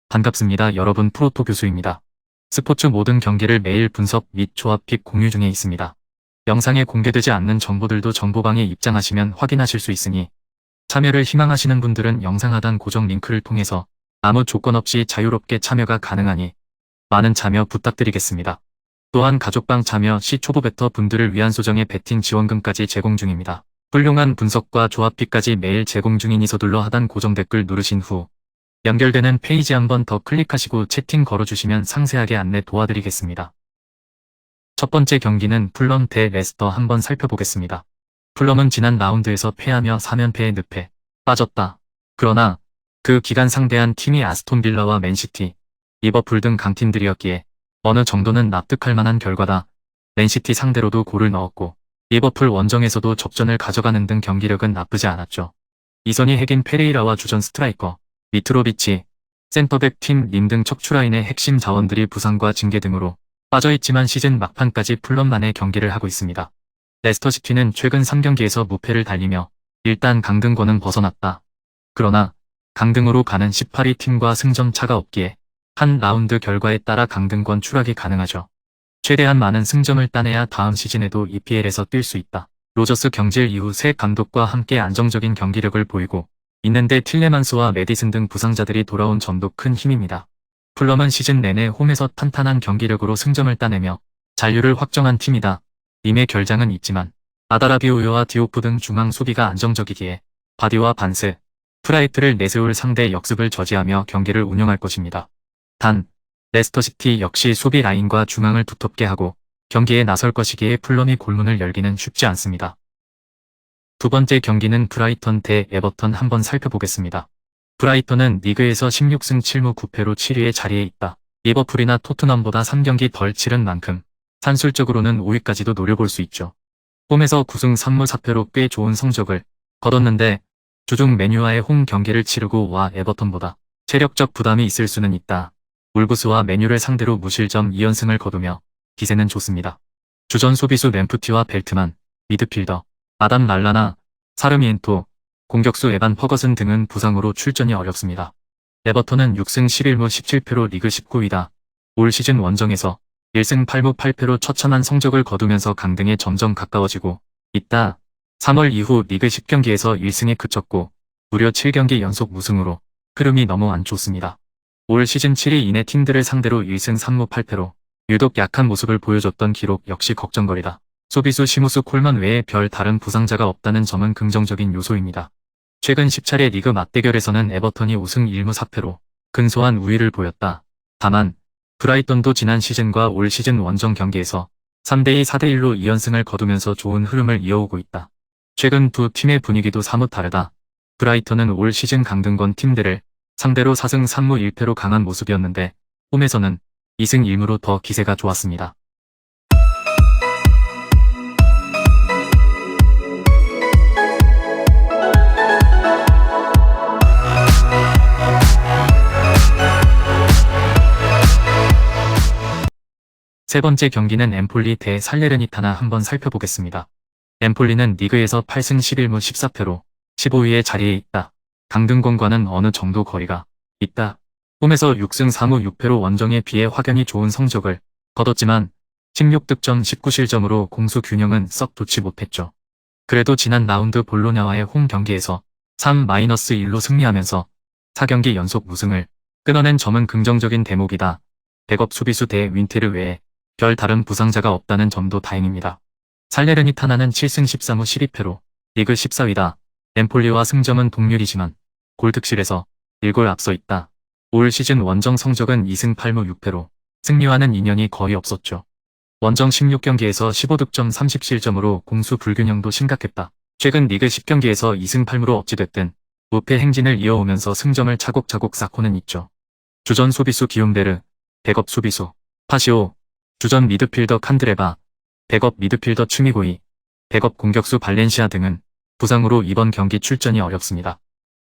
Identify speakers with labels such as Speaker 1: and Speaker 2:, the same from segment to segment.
Speaker 1: 반갑습니다. 여러분, 프로토 교수입니다. 스포츠 모든 경기를 매일 분석 및 조합픽 공유 중에 있습니다. 영상에 공개되지 않는 정보들도 정보방에 입장하시면 확인하실 수 있으니 참여를 희망하시는 분들은 영상 하단 고정 링크를 통해서 아무 조건 없이 자유롭게 참여가 가능하니 많은 참여 부탁드리겠습니다. 또한 가족방 참여 시 초보 베터 분들을 위한 소정의 베팅 지원금까지 제공 중입니다. 훌륭한 분석과 조합픽까지 매일 제공 중이니 서둘러 하단 고정 댓글 누르신 후 연결되는 페이지 한번 더 클릭하시고 채팅 걸어주시면 상세하게 안내 도와드리겠습니다. 첫 번째 경기는 풀럼 대 레스터 한번 살펴보겠습니다. 풀럼은 지난 라운드에서 패하며 3연패에 늪에 빠졌다. 그러나 그 기간 상대한 팀이 아스톤 빌라와 맨시티, 리버풀 등 강팀들이었기에 어느 정도는 납득할 만한 결과다. 맨시티 상대로도 골을 넣었고 리버풀 원정에서도 접전을 가져가는 등 경기력은 나쁘지 않았죠. 이선희 핵인 페레이라와 주전 스트라이커 미트로비치, 센터백 팀 림 등 척추라인의 핵심 자원들이 부상과 징계 등으로 빠져있지만 시즌 막판까지 풀럼만의 경기를 하고 있습니다. 레스터시티는 최근 3경기에서 무패를 달리며 일단 강등권은 벗어났다. 그러나 강등으로 가는 18위 팀과 승점 차가 없기에 한 라운드 결과에 따라 강등권 추락이 가능하죠. 최대한 많은 승점을 따내야 다음 시즌에도 EPL에서 뛸 수 있다. 로저스 경질 이후 새 감독과 함께 안정적인 경기력을 보이고 있는데 틸레만스와 메디슨 등 부상자들이 돌아온 점도 큰 힘입니다. 풀럼은 시즌 내내 홈에서 탄탄한 경기력으로 승점을 따내며 잔류를 확정한 팀이다. 림의 결장은 있지만 아다라비오요와 디오프 등 중앙 수비가 안정적이기에 바디와 반스, 프라이트를 내세울 상대 역습을 저지하며 경기를 운영할 것입니다. 단, 레스터시티 역시 수비 라인과 중앙을 두텁게 하고 경기에 나설 것이기에 풀럼이 골문을 열기는 쉽지 않습니다. 두 번째 경기는 브라이턴 대 에버턴 한번 살펴보겠습니다. 브라이턴은 리그에서 16승 7무 9패로 7위의 자리에 있다. 리버풀이나 토트넘보다 3경기 덜 치른 만큼 산술적으로는 5위까지도 노려볼 수 있죠. 홈에서 9승 3무 4패로 꽤 좋은 성적을 거뒀는데 주중 맨유와의 홈 경기를 치르고 와 에버턴보다 체력적 부담이 있을 수는 있다. 울브스와 맨유를 상대로 무실점 2연승을 거두며 기세는 좋습니다. 주전 수비수 램프티와 벨트만, 미드필더 아담 랄라나, 사르미엔토, 공격수 에반 퍼거슨 등은 부상으로 출전이 어렵습니다. 에버턴은 6승 11무 17패로 리그 19위다. 올 시즌 원정에서 1승 8무 8패로 처참한 성적을 거두면서 강등에 점점 가까워지고 있다. 3월 이후 리그 10경기에서 1승에 그쳤고 무려 7경기 연속 무승으로 흐름이 너무 안 좋습니다. 올 시즌 7위 이내 팀들을 상대로 1승 3무 8패로 유독 약한 모습을 보여줬던 기록 역시 걱정거리다. 수비수 시무스 콜만 외에 별 다른 부상자가 없다는 점은 긍정적인 요소입니다. 최근 10차례 리그 맞대결에서는 에버턴이 5승 1무 4패로 근소한 우위를 보였다. 다만 브라이턴도 지난 시즌과 올 시즌 원정 경기에서 3대2 4대1로 2연승을 거두면서 좋은 흐름을 이어오고 있다. 최근 두 팀의 분위기도 사뭇 다르다. 브라이턴은 올 시즌 강등권 팀들을 상대로 4승 3무 1패로 강한 모습이었는데 홈에서는 2승 1무로 더 기세가 좋았습니다. 세 번째 경기는 엠폴리 대 살레르니타나 한번 살펴보겠습니다. 엠폴리는 리그에서 8승 11무 14패로 15위의 자리에 있다. 강등권과는 어느 정도 거리가 있다. 홈에서 6승 4무 6패로 원정에 비해 확연히 좋은 성적을 거뒀지만 16득점 19실점으로 공수 균형은 썩 좋지 못했죠. 그래도 지난 라운드 볼로냐와의 홈 경기에서 3-1로 승리하면서 4경기 연속 무승을 끊어낸 점은 긍정적인 대목이다. 백업 수비수 대 윈테르 외에 별 다른 부상자가 없다는 점도 다행입니다. 살레르니타나는 7승 13무 12패로 리그 14위다. 엠폴리와 승점은 동률이지만 골득실에서 1골 앞서 있다. 올 시즌 원정 성적은 2승 8무 6패로 승리와는 인연이 거의 없었죠. 원정 16경기에서 15득점 30실점으로 공수 불균형도 심각했다. 최근 리그 10경기에서 2승 8무로 어찌됐든 무패 행진을 이어오면서 승점을 차곡차곡 쌓고는 있죠. 주전 수비수 기욤베르, 백업 수비수 파시오, 주전 미드필더 칸드레바, 백업 미드필더 추미고이, 백업 공격수 발렌시아 등은 부상으로 이번 경기 출전이 어렵습니다.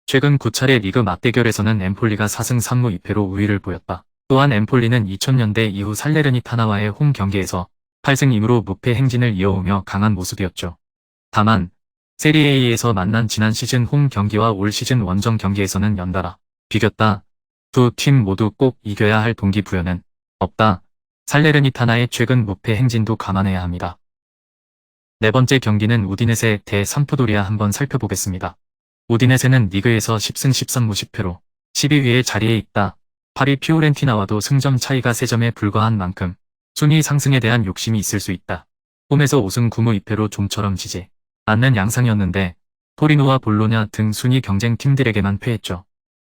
Speaker 1: 최근 9차례 리그 맞대결에서는 엠폴리가 4승 3무 2패로 우위를 보였다. 또한 엠폴리는 2000년대 이후 살레르니타나와의 홈 경기에서 8승 2무로 무패 행진을 이어오며 강한 모습이었죠. 다만 세리에A에서 만난 지난 시즌 홈 경기와 올 시즌 원정 경기에서는 연달아 비겼다. 두 팀 모두 꼭 이겨야 할 동기부여는 없다. 살레르니타나의 최근 무패 행진도 감안해야 합니다. 네 번째 경기는 우디네세 대 삼프도리아 한번 살펴보겠습니다. 우디네세는 리그에서 10승 13무 10패로 12위의 자리에 있다. 파리 피오렌티나와도 승점 차이가 3점에 불과한 만큼 순위 상승에 대한 욕심이 있을 수 있다. 홈에서 5승 9무 2패로 좀처럼 지지 않는 양상이었는데 토리노와 볼로냐 등 순위 경쟁 팀들에게만 패했죠.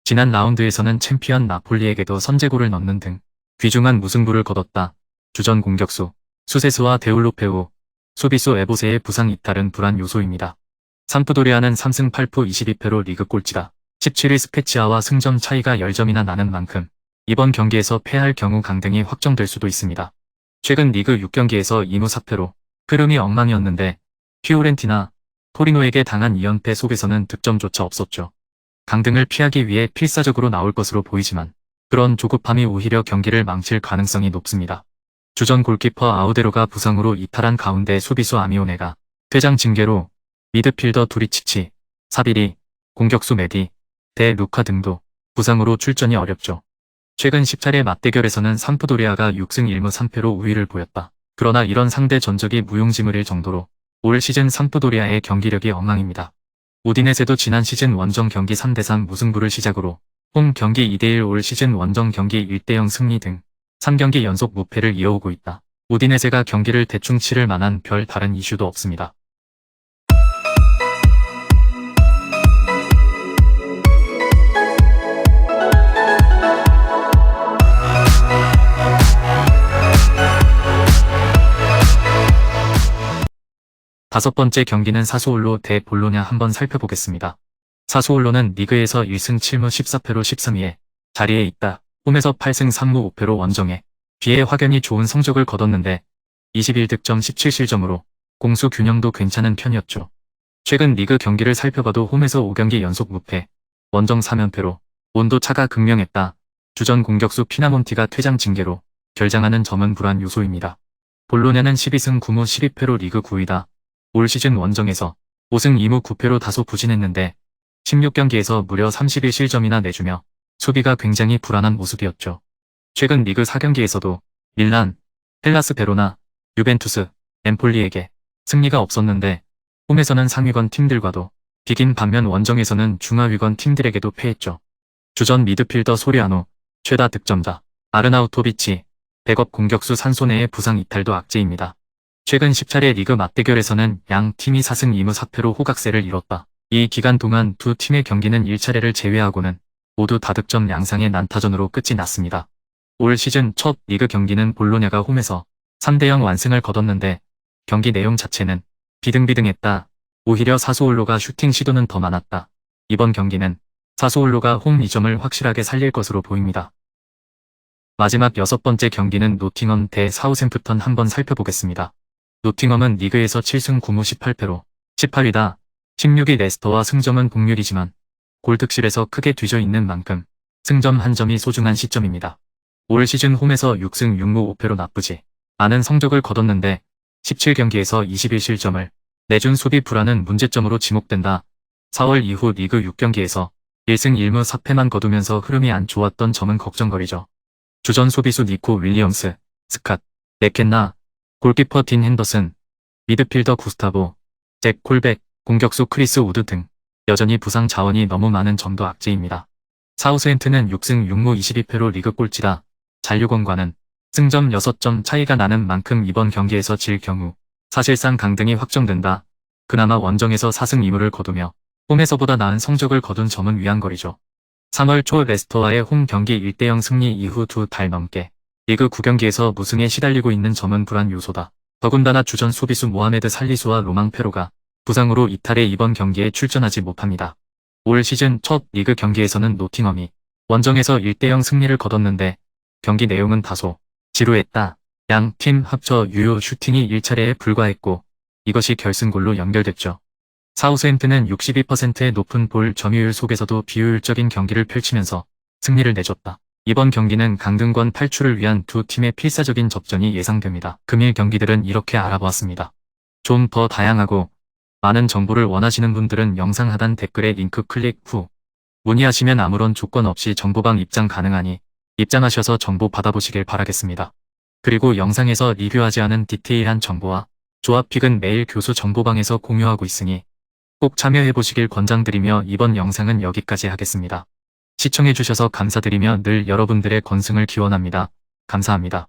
Speaker 1: 지난 라운드에서는 챔피언 나폴리에게도 선제골을 넣는 등 귀중한 무승부를 거뒀다. 주전 공격수 수세스와 데울로페우, 수비수 에보세의 부상 이탈은 불안 요소입니다. 삼프도리아는 3승 8푸 22패로 리그 꼴찌다. 17위 스페치아와 승점 차이가 10점이나 나는 만큼 이번 경기에서 패할 경우 강등이 확정될 수도 있습니다. 최근 리그 6경기에서 2무 4패로 흐름이 엉망이었는데 피오렌티나, 토리노에게 당한 2연패 속에서는 득점조차 없었죠. 강등을 피하기 위해 필사적으로 나올 것으로 보이지만 그런 조급함이 오히려 경기를 망칠 가능성이 높습니다. 주전 골키퍼 아우데로가 부상으로 이탈한 가운데 수비수 아미오네가 퇴장 징계로 미드필더 두리치치, 사비리, 공격수 메디, 데 루카 등도 부상으로 출전이 어렵죠. 최근 10차례 맞대결에서는 삼프도리아가 6승 1무 3패로 우위를 보였다. 그러나 이런 상대 전적이 무용지물일 정도로 올 시즌 삼프도리아의 경기력이 엉망입니다. 우디네세도 지난 시즌 원정 경기 3대3 무승부를 시작으로 홈 경기 2대1 올 시즌 원정 경기 1대0 승리 등 3경기 연속 무패를 이어오고 있다. 우디네세가 경기를 대충 치를 만한 별 다른 이슈도 없습니다. 다섯 번째 경기는 사수올로 대 볼로냐 한번 살펴보겠습니다. 사수올로는 리그에서 1승 7무 14패로 13위에 자리에 있다. 홈에서 8승 3무 5패로 원정에 비해 확연히 좋은 성적을 거뒀는데 21득점 17실점으로 공수 균형도 괜찮은 편이었죠. 최근 리그 경기를 살펴봐도 홈에서 5경기 연속 무패, 원정 3연패로 온도차가 극명했다. 주전 공격수 피나몬티가 퇴장 징계로 결장하는 점은 불안 요소입니다. 볼로냐는 12승 9무 12패로 리그 9위다. 올 시즌 원정에서 5승 2무 9패로 다소 부진했는데 16경기에서 무려 31실점이나 내주며 수비가 굉장히 불안한 모습이었죠. 최근 리그 4경기에서도 밀란, 헬라스 베로나, 유벤투스, 엠폴리에게 승리가 없었는데 홈에서는 상위권 팀들과도 비긴 반면 원정에서는 중하위권 팀들에게도 패했죠. 주전 미드필더 소리아노, 최다 득점자, 아르나우토비치, 백업 공격수 산소네의 부상 이탈도 악재입니다. 최근 10차례 리그 맞대결에서는 양 팀이 4승 2무 4패로 호각세를 이뤘다. 이 기간 동안 두 팀의 경기는 1차례를 제외하고는 모두 다득점 양상의 난타전으로 끝이 났습니다. 올 시즌 첫 리그 경기는 볼로냐가 홈에서 3대0 완승을 거뒀는데 경기 내용 자체는 비등비등했다. 오히려 사수올로가 슈팅 시도는 더 많았다. 이번 경기는 사수올로가 홈 이점을 확실하게 살릴 것으로 보입니다. 마지막 여섯 번째 경기는 노팅엄 대 사우샘프턴 한번 살펴보겠습니다. 노팅엄은 리그에서 7승 9무 18패로 18위다. 16위 레스터와 승점은 동률이지만 골득실에서 크게 뒤져 있는 만큼 승점 한 점이 소중한 시점입니다. 올 시즌 홈에서 6승 6무 5패로 나쁘지 않은 성적을 거뒀는데 17경기에서 21실점을 내준 수비 불안은 문제점으로 지목된다. 4월 이후 리그 6경기에서 1승 1무 4패만 거두면서 흐름이 안 좋았던 점은 걱정거리죠. 주전 수비수 니코 윌리엄스, 스캇, 네켄나, 골키퍼 딘 핸더슨, 미드필더 구스타보, 잭 콜백, 공격수 크리스 우드 등 여전히 부상 자원이 너무 많은 점도 악재입니다. 사우스햄튼은 6승 6무 22패로 리그 꼴찌다. 잔류권과는 승점 6점 차이가 나는 만큼 이번 경기에서 질 경우 사실상 강등이 확정된다. 그나마 원정에서 4승 2무를 거두며 홈에서보다 나은 성적을 거둔 점은 위안거리죠. 3월 초 레스터와의 홈 경기 1대0 승리 이후 2달 넘게 리그 9경기에서 무승에 시달리고 있는 점은 불안 요소다. 더군다나 주전 수비수 모하메드 살리수와 로망 페로가 부상으로 이탈해 이번 경기에 출전하지 못합니다. 올 시즌 첫 리그 경기에서는 노팅엄이 원정에서 1대0 승리를 거뒀는데 경기 내용은 다소 지루했다. 양 팀 합쳐 유효 슈팅이 1차례에 불과했고 이것이 결승골로 연결됐죠. 사우스햄튼은 62%의 높은 볼 점유율 속에서도 비효율적인 경기를 펼치면서 승리를 내줬다. 이번 경기는 강등권 탈출을 위한 두 팀의 필사적인 접전이 예상됩니다. 금일 경기들은 이렇게 알아보았습니다. 좀 더 다양하고 많은 정보를 원하시는 분들은 영상 하단 댓글에 링크 클릭 후 문의하시면 아무런 조건 없이 정보방 입장 가능하니 입장하셔서 정보 받아보시길 바라겠습니다. 그리고 영상에서 리뷰하지 않은 디테일한 정보와 조합픽은 매일 교수 정보방에서 공유하고 있으니 꼭 참여해보시길 권장드리며 이번 영상은 여기까지 하겠습니다. 시청해주셔서 감사드리며 늘 여러분들의 건승을 기원합니다. 감사합니다.